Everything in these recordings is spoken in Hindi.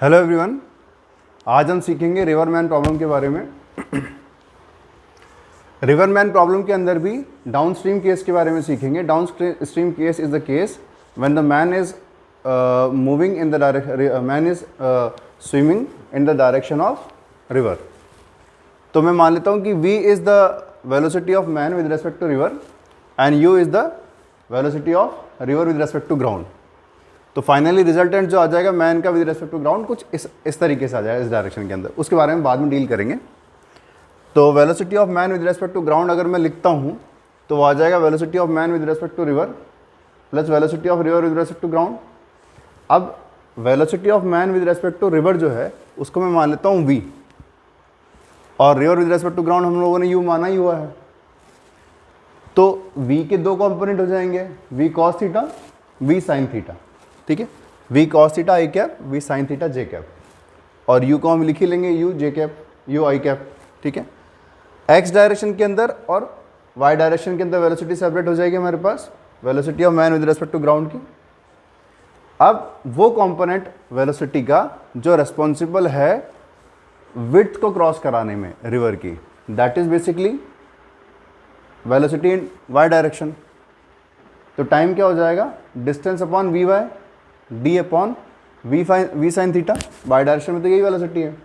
हेलो एवरीवन, आज हम सीखेंगे रिवरमैन प्रॉब्लम के बारे में। रिवरमैन प्रॉब्लम के अंदर भी डाउन स्ट्रीम केस के बारे में सीखेंगे। Downstream case is the case when the man is moving in the direction, man is swimming in the direction of river. तो मैं मान लेता हूँ कि v is the velocity of man with respect to river and u is the velocity of river with respect to ground. तो फाइनली रिजल्टेंट जो आ जाएगा मैन का विद रेस्पेक्ट टू ग्राउंड कुछ इस तरीके से आ जाएगा, इस डायरेक्शन के अंदर। उसके बारे में बाद में डील करेंगे। तो velocity of man with respect to ground अगर मैं लिखता हूँ तो वो आ जाएगा velocity of man with respect to river plus velocity of river with respect to ground. अब velocity of man with respect to river जो है उसको मैं मान लेता हूँ v, और river with respect to ground हम लोगों ने u माना ही हुआ है। तो v के दो कंपोनेंट हो जाएंगे, v cos theta, v sin theta. ठीक है, v cos थीटा आई कैप, v sin थीटा जे कैप, और u को हम लिख ही लेंगे u जे कैप, u आई कैप। ठीक है, x डायरेक्शन के अंदर और y डायरेक्शन के अंदर वेलोसिटी सेपरेट हो जाएगी हमारे पास, velocity of man with respect to ground की। अब वो कंपोनेंट वेलोसिटी का जो रेस्पॉन्सिबल है विड्थ को क्रॉस कराने में रिवर की, that is basically velocity in y direction. तो टाइम क्या हो जाएगा, distance upon V Y D upon V sine theta. Y direction में तो यही वेलोसिटी है।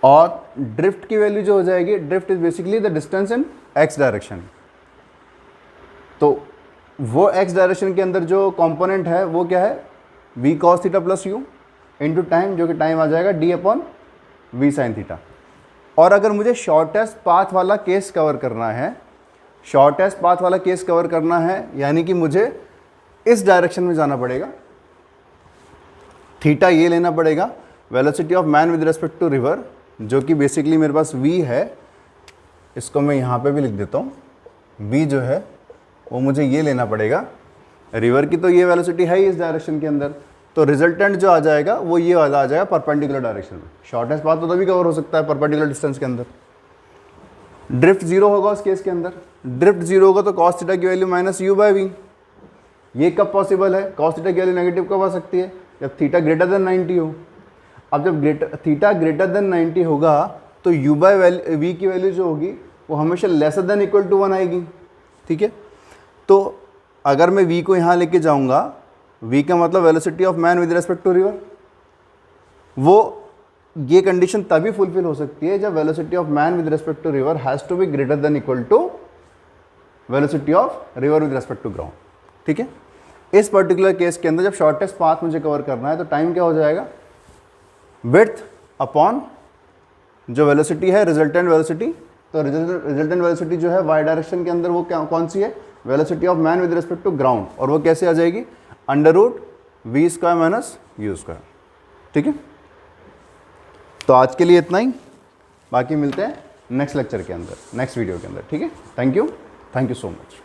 और ड्रिफ्ट की वैल्यू जो हो जाएगी, drift is basically the distance in x direction. तो वो एक्स डायरेक्शन के अंदर जो कंपोनेंट है वो क्या है, V cos theta plus U into time, जो कि टाइम आ जाएगा D upon V sine theta. और अगर मुझे शॉर्टेस्ट पाथ वाला केस कवर करना है, शॉर्टेस्ट पाथ वाला केस कवर करना है, यानी कि मुझे इस डायरेक्शन में जाना पड़ेगा, थीटा ये लेना पड़ेगा, velocity of man with respect to river, जो कि बेसिकली मेरे पास v है। इसको मैं यहाँ पे भी लिख देता हूँ, v जो है वो मुझे ये लेना पड़ेगा। रिवर की तो ये वेलोसिटी है ही इस डायरेक्शन के अंदर, तो रिजल्टेंट जो आ जाएगा वो ये वाला आ जाएगा परपेंडिकुलर डायरेक्शन में। शॉर्टेस्ट पाथ तो तभी कवर हो सकता है परपेंडिकुलर डिस्टेंस के अंदर। ड्रिफ्ट जीरो होगा उस केस के अंदर, ड्रिफ्ट जीरो होगा तो कॉस थीटा की value minus U by V. ये कब पॉसिबल है, कॉस थीटा की वैल्यू नेगेटिव कब आ सकती है, जब थीटा ग्रेटर देन 90 हो। अब जब थीटा ग्रेटर देन 90 होगा तो u बाई वी की वैल्यू जो होगी वो हमेशा लेसर देन इक्वल टू 1 आएगी। ठीक है, तो अगर मैं v को यहाँ लेके जाऊँगा, v का मतलब velocity of man with respect to river, वो ये कंडीशन तभी फुलफिल हो सकती है जब velocity of man with respect to river has to be greater than equal to velocity of river with respect to ground. ठीक है, इस पर्टिकुलर केस के अंदर जब शॉर्टेस्ट पाथ मुझे कवर करना है तो टाइम क्या हो जाएगा, विड्थ अपॉन जो वेलोसिटी है रिजल्टेंट वेलोसिटी। तो रिजल्टेंट वेलोसिटी जो है y डायरेक्शन के अंदर वो क्या कौन सी है, velocity of man with respect to ground, और वो कैसे आ जाएगी, under root V square minus U square. ठीक है, तो आज के लिए इतना ही, बाकी मिलते हैं नेक्स्ट लेक्चर के अंदर, नेक्स्ट वीडियो के अंदर। ठीक है, थैंक यू सो मच।